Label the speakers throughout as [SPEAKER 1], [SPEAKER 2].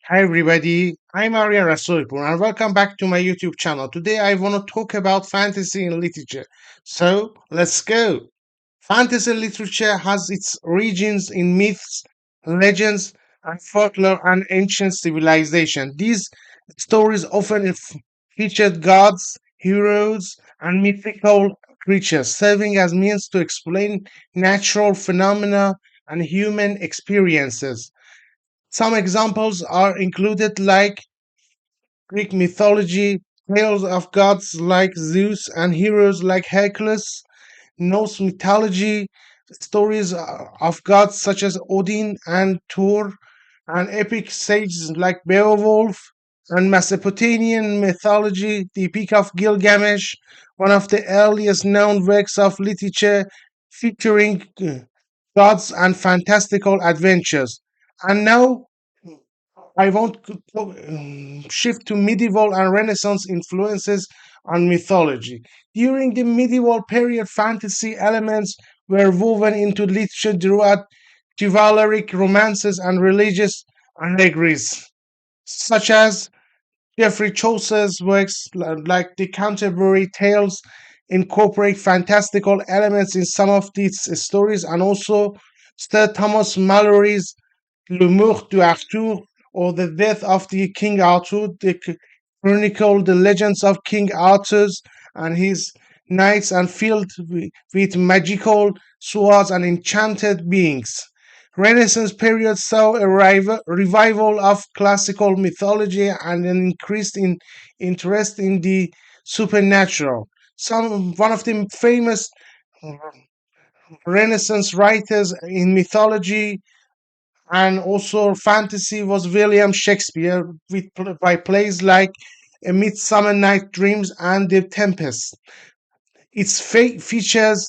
[SPEAKER 1] Hi everybody, I'm Aryan Rasoulipour and welcome back to my YouTube channel. Today I want to talk about fantasy in literature. So let's go. Fantasy literature has its origins in myths, legends, and folklore and ancient civilization. These stories often featured gods, heroes, and mythical creatures, serving as means to explain natural phenomena and human experiences. Some examples are included like Greek mythology, tales of gods like Zeus and heroes like Hercules, Norse mythology, stories of gods such as Odin and Thor, and epic sages like Beowulf, and Mesopotamian mythology, the Epic of Gilgamesh, one of the earliest known works of literature featuring gods and fantastical adventures. And now I want to shift to medieval and Renaissance influences on mythology. During the medieval period, fantasy elements were woven into literature throughout chivalric romances and religious allegories, such as Geoffrey Chaucer's works like the Canterbury Tales incorporate fantastical elements in some of these stories, and also Sir Thomas Malory's Le Meurtre d'Arthur, or the death of the King Arthur, chronicle the legends of King Arthur's and his knights and filled with magical swords and enchanted beings. Renaissance period saw a revival of classical mythology and an increased in interest in the supernatural. One of the famous Renaissance writers in mythology and also fantasy was William Shakespeare by plays like A Midsummer Night Dreams and The Tempest. Its features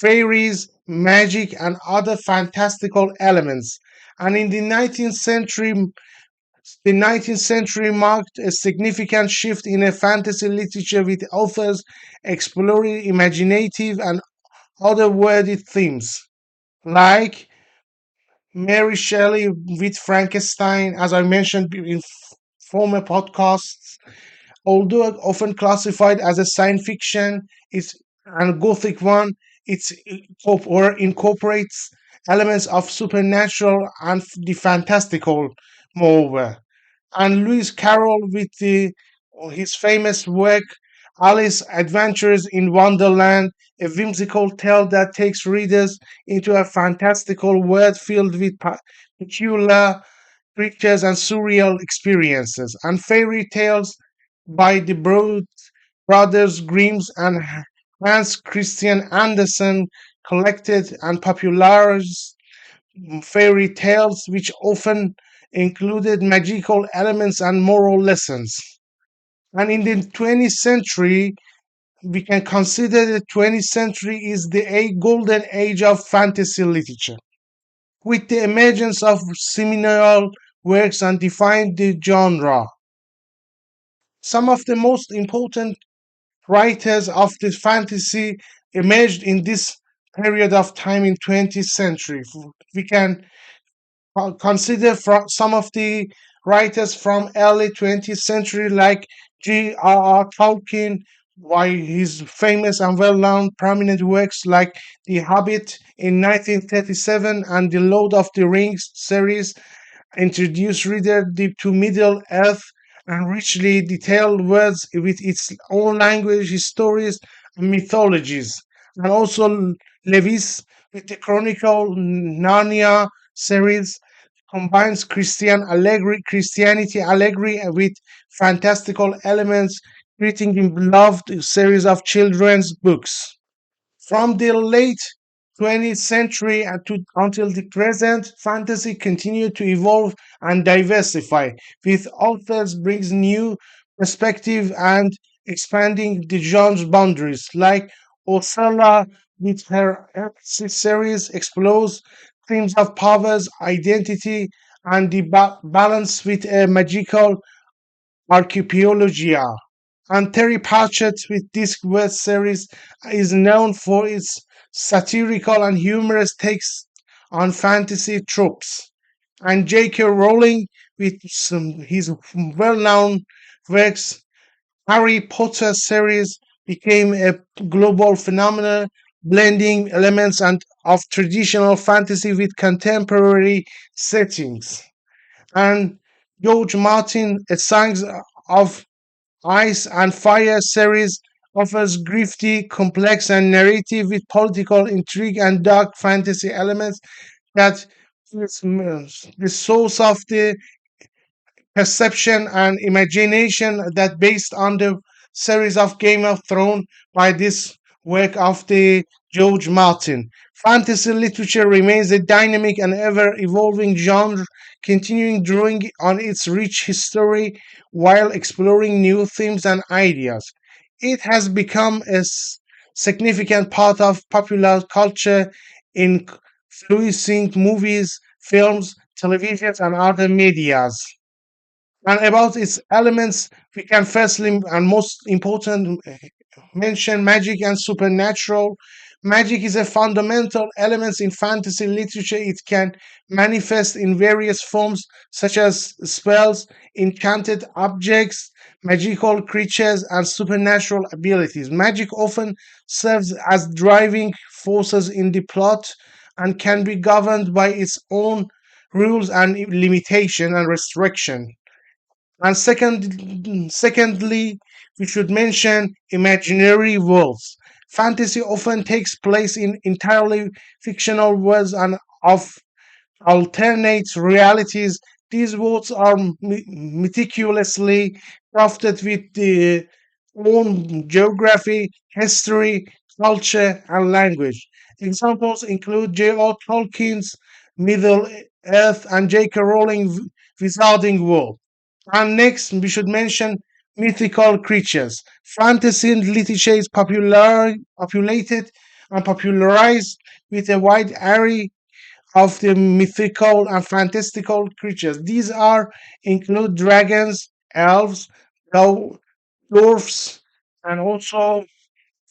[SPEAKER 1] fairies, magic, and other fantastical elements. And in the 19th century marked a significant shift in a fantasy literature with authors exploring imaginative and otherworldly themes, like Mary Shelley with Frankenstein, as I mentioned in former podcasts. Although often classified as a science fiction, it's and Gothic one, or incorporates elements of supernatural and the fantastical, moreover. And Lewis Carroll with his famous work Alice Adventures in Wonderland, a whimsical tale that takes readers into a fantastical world filled with peculiar creatures and surreal experiences, and fairy tales by the brothers Grimm and Hans Christian Andersen collected and popularized fairy tales which often included magical elements and moral lessons. And in the 20th century, we can consider the 20th century is the golden age of fantasy literature. With the emergence of seminal works and defined the genre. Some of the most important writers of the fantasy emerged in this period of time in 20th century. We can consider some of the writers from early 20th century like G.R.R. Tolkien, by his famous and well-known prominent works like The Hobbit in 1937 and the Lord of the Rings series introduced reader deep to Middle Earth and richly detailed words with its own language, histories, and mythologies. And also Lewis with the Chronicle Narnia series combines Christianity allegory with fantastical elements, creating a beloved series of children's books. From the late 20th century until the present, fantasy continued to evolve and diversify, with authors brings new perspective and expanding the genre's boundaries, like Ursula with her Exit series explores themes of powers, identity, and the balance with a magical archaeologia. And Terry Pratchett with this word series is known for its satirical and humorous takes on fantasy tropes. And J.K. Rowling with his well-known works. Harry Potter series became a global phenomenon, blending elements of traditional fantasy with contemporary settings. And George Martin, a Songs of Ice and Fire series, offers gritty, complex, and narrative with political intrigue and dark fantasy elements that is the source of the perception and imagination that based on the series of Game of Thrones by this work of the George Martin. Fantasy literature remains a dynamic and ever evolving genre, continuing drawing on its rich history while exploring new themes and ideas. It has become a significant part of popular culture, influencing movies, films, television, and other medias. And about its elements, we can firstly and most important mention magic and supernatural. Magic is a fundamental element in fantasy literature. It can manifest in various forms, such as spells, enchanted objects, magical creatures, and supernatural abilities. Magic often serves as driving forces in the plot and can be governed by its own rules and limitation and restriction. And secondly, we should mention imaginary worlds. Fantasy often takes place in entirely fictional worlds and of alternate realities. These worlds are meticulously crafted with the own geography, history, culture, and language. Examples include J.R. Tolkien's Middle Earth and J.K. Rowling's Wizarding World. And next, we should mention mythical creatures. Fantasy literature is populated and popularized with a wide array of the mythical and fantastical creatures. These are include dragons, elves, dou- dwarfs, and also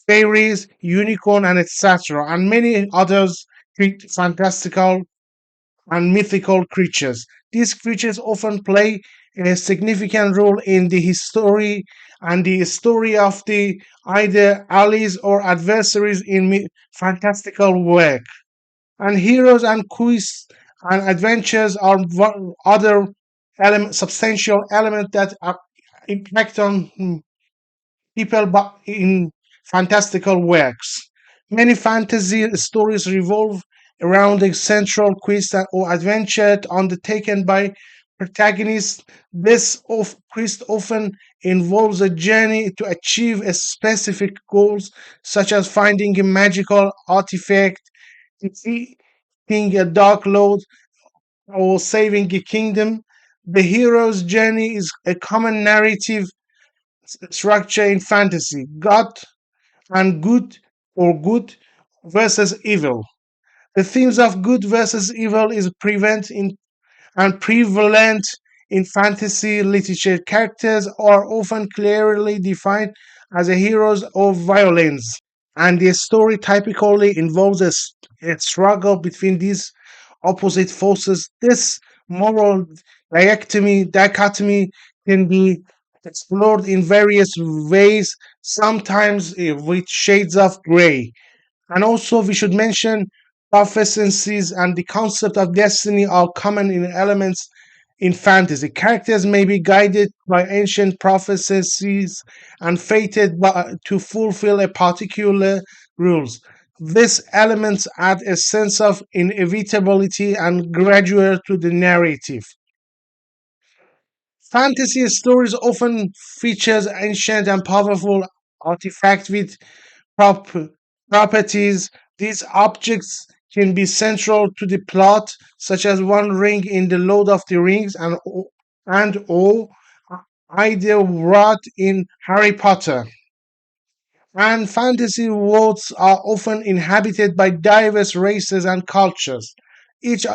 [SPEAKER 1] fairies, unicorn, and etc., and many others fantastical and mythical creatures. These creatures often play a significant role in the history and the story of the either allies or adversaries in fantastical work. And heroes and quests and adventures are other substantial element that impact on people in fantastical works. Many fantasy stories revolve around a central quest or adventure undertaken by protagonists. This quest often involves a journey to achieve a specific goals, such as finding a magical artifact, defeating a dark lord, or saving a kingdom. The hero's journey is a common narrative structure in fantasy. God and good or good versus evil. The themes of good versus evil is prevalent in fantasy literature. Characters are often clearly defined as a heroes of violence, and the story typically involves a struggle between these opposite forces. This moral dichotomy can be explored in various ways, sometimes with shades of gray. And also, we should mention prophecies and the concept of destiny are common in elements in fantasy. Characters may be guided by ancient prophecies and fated to fulfill a particular rules. These elements add a sense of inevitability and gradual to the narrative. Fantasy stories often features ancient and powerful artifacts with prop- properties. These objects can be central to the plot, such as one ring in the Lord of the Rings and or idea wrought in Harry Potter. And fantasy worlds are often inhabited by diverse races and cultures, each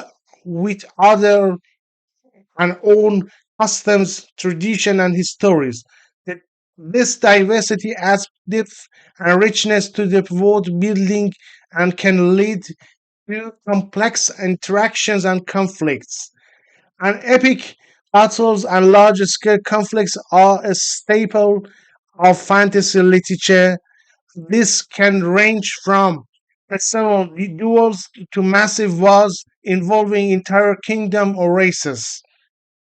[SPEAKER 1] with other and own customs, tradition, and histories. That this diversity adds depth and richness to the world building and can lead to complex interactions and conflicts. An epic Battles and large scale conflicts are a staple of fantasy literature. This can range from personal duels to massive wars involving entire kingdom or races.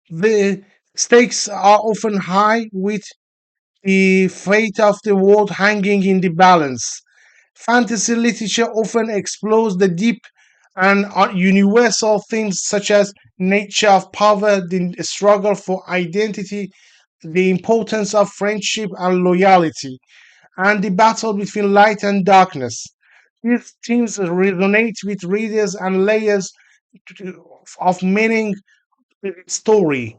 [SPEAKER 1] The stakes are often high, with the fate of the world hanging in the balance. Fantasy literature often explores the deep and universal themes such as nature of power, the struggle for identity, the importance of friendship and loyalty, and the battle between light and darkness. These themes resonate with readers and layers of meaning to the story.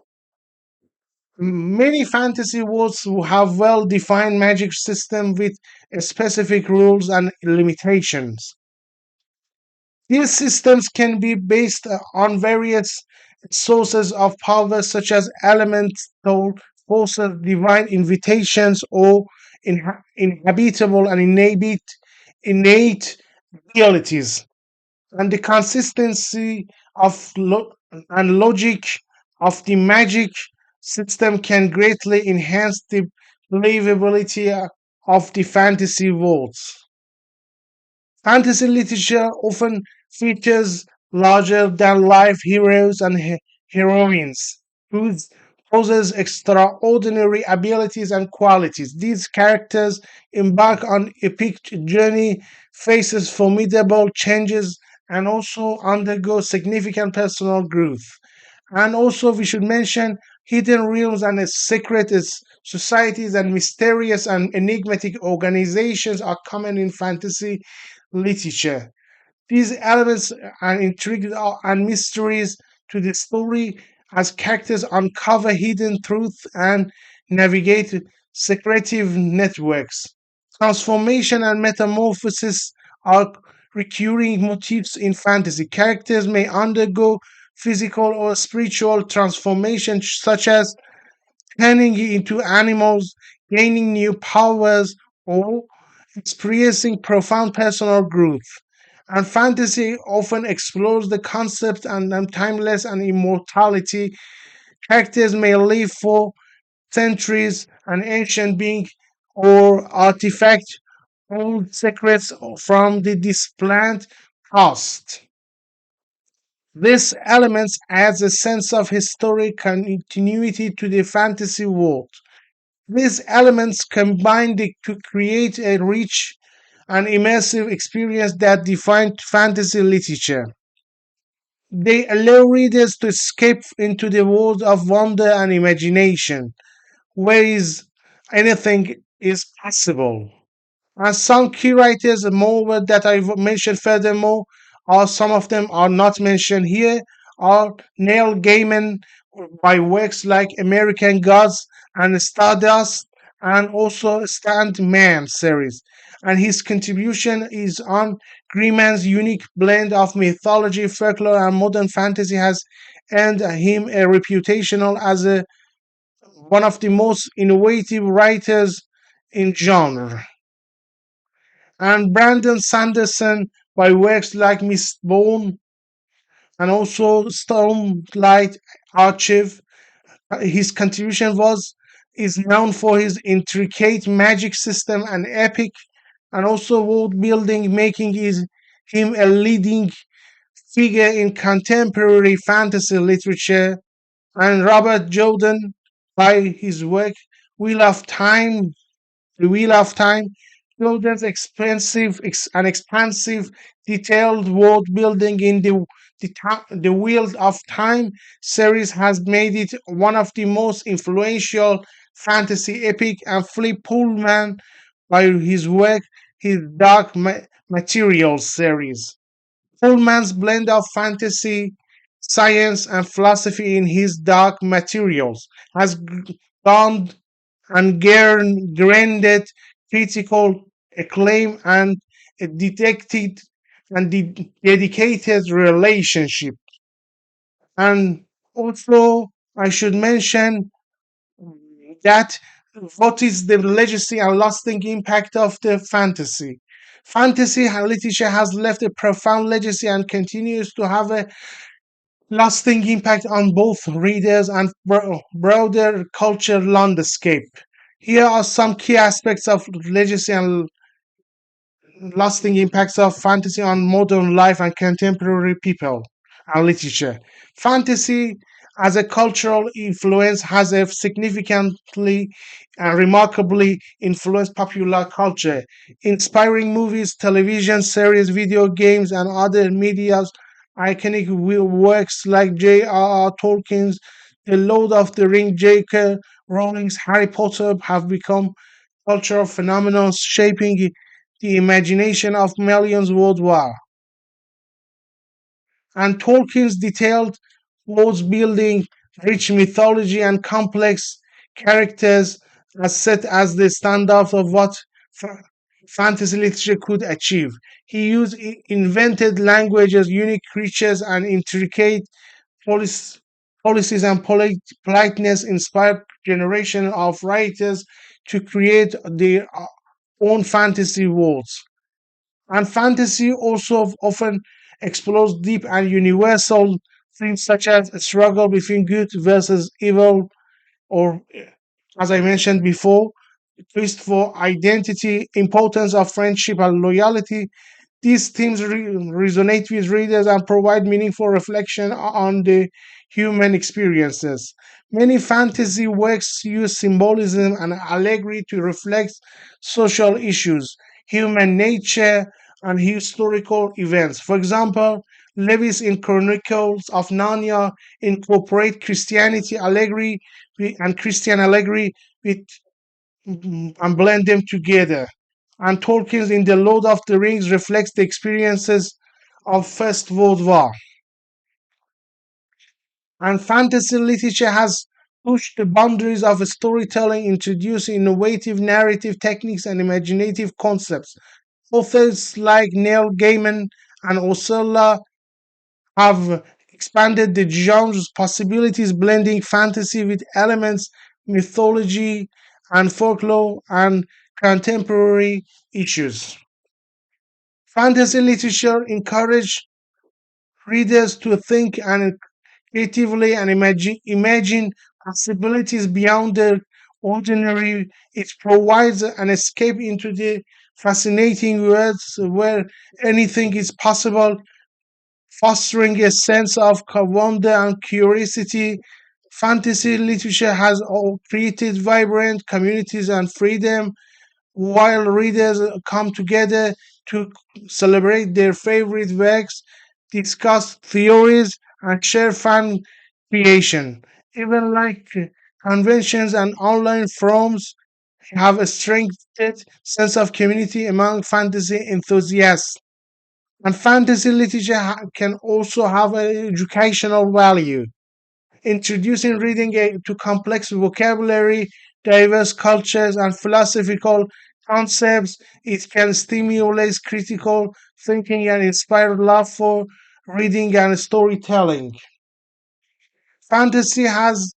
[SPEAKER 1] Many fantasy worlds have well defined magic system with specific rules and limitations. These systems can be based on various sources of power, such as elemental forces, divine invitations, or inhabitable and innate abilities. And the consistency of and logic of the magic system can greatly enhance the believability of the fantasy worlds. Fantasy literature often features larger than life heroes and heroines who possess extraordinary abilities and qualities. These characters embark on epic journey, faces formidable changes, and also undergo significant personal growth. And also, we should mention hidden realms and secret societies and mysterious and enigmatic organizations are common in fantasy literature. These elements and intrigue and mysteries to the story as characters uncover hidden truth and navigate secretive networks. Transformation and metamorphosis are recurring motifs in fantasy. Characters may undergo physical or spiritual transformation, such as turning into animals, gaining new powers, or experiencing profound personal growth. And fantasy often explores the concept and timeless and immortality. Characters may live for centuries, an ancient being or artifact hold secrets from the distant past. This element adds a sense of historic continuity to the fantasy world. These elements combine to create a rich and immersive experience that define fantasy literature. They allow readers to escape into the world of wonder and imagination, where is anything is possible. And some key writers, more that I've mentioned furthermore, or some of them are not mentioned here, are Neil Gaiman by works like American Gods and Stardust, and also Man series. And his contribution is on Greenman's unique blend of mythology, folklore, and modern fantasy has earned him a reputation as one of the most innovative writers in genre. And Brandon Sanderson by works like Miss Bone and also Stormlight Archive. His contribution was is known for his intricate magic system and epic and also world building, making him a leading figure in contemporary fantasy literature. And Robert Jordan by his work Wheel of Time The Wheel of Time, Jordan's expansive, detailed world building in the Wheel of Time series has made it one of the most influential fantasy epic, and Philip Pullman by his work, his Materials series. Pullman's blend of fantasy, science, and philosophy in his Dark Materials has gone and granted critical acclaim and a detected and dedicated relationship. And also, I should mention that what is the legacy and lasting impact of the fantasy? Fantasy literature has left a profound legacy and continues to have a lasting impact on both readers and broader culture landscape. Here are some key aspects of legacy and lasting impacts of fantasy on modern life and contemporary people and literature. Fantasy, as a cultural influence, has a significantly and remarkably influenced popular culture, inspiring movies, television series, video games, and other media's iconic works like J.R.R. Tolkien's The Lord of the Rings, J.K. Rowling's Harry Potter have become cultural phenomena shaping the imagination of millions worldwide. And Tolkien's detailed world building, rich mythology, and complex characters are set as the standard of what fa- fantasy literature could achieve. He used invented languages, unique creatures, and intricate polic- policies and politeness inspired generation of writers to create their own fantasy worlds. And fantasy also often explores deep and universal themes such as a struggle between good versus evil, or, as I mentioned before, twist for identity, importance of friendship and loyalty. These themes resonate with readers and provide meaningful reflection on the human experiences. Many fantasy works use symbolism and allegory to reflect social issues, human nature, and historical events. For example, Lewis in Chronicles of Narnia incorporate Christianity allegory and Christian allegory with and blend them together. And Tolkien's in The Lord of the Rings reflects the experiences of First World War. And fantasy literature has pushed the boundaries of storytelling, introduced innovative narrative techniques and imaginative concepts. Authors like Neil Gaiman and Ursula have expanded the genre's possibilities, blending fantasy with elements, mythology, and folklore and contemporary issues. Fantasy literature encourages readers to think and creatively and imagine possibilities beyond the ordinary. It provides an escape into the fascinating worlds where anything is possible, fostering a sense of wonder and curiosity. Fantasy literature has created vibrant communities and freedom, while readers come together to celebrate their favorite works, discuss theories, and share fan creation. Even like conventions and online forums have a strengthened sense of community among fantasy enthusiasts. And fantasy literature can also have an educational value, introducing reading to complex vocabulary, diverse cultures, and philosophical concepts. It can stimulate critical thinking and inspire love for reading and storytelling. Fantasy has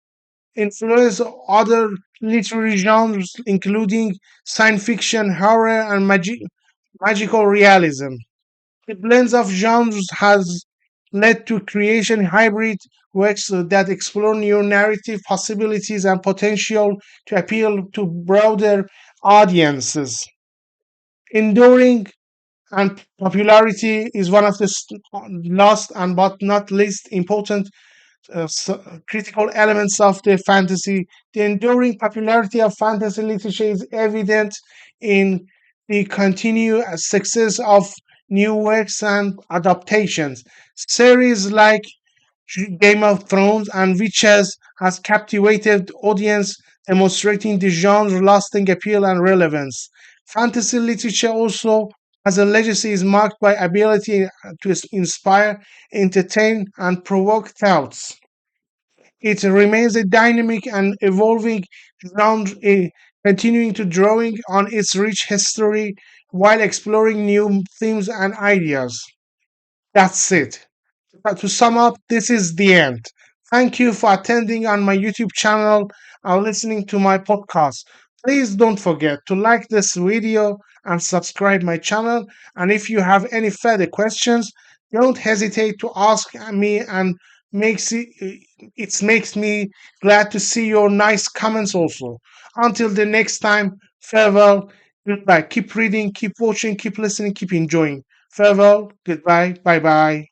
[SPEAKER 1] influenced other literary genres, including science fiction, horror, and magical realism. The blends of genres has led to creation hybrid works that explore new narrative possibilities and potential to appeal to broader audiences. Enduring and popularity is one of the last and but not least important critical elements of the fantasy. The enduring popularity of fantasy literature is evident in the continued success of new works and adaptations. Series like Game of Thrones and Witches has captivated audience, demonstrating the genre's lasting appeal and relevance. Fantasy literature also as a legacy is marked by ability to inspire, entertain, and provoke thoughts. It remains a dynamic and evolving genre, continuing to drawing on its rich history while exploring new themes and ideas. That's it. To sum up, this is the end. Thank you for attending on my YouTube channel and listening to my podcast. Please don't forget to like this video and subscribe my channel. And if you have any further questions, don't hesitate to ask me and makes it makes me glad to see your nice comments also. Until the next time, farewell, goodbye. Keep reading, keep watching, keep listening, keep enjoying. Farewell, goodbye, bye bye.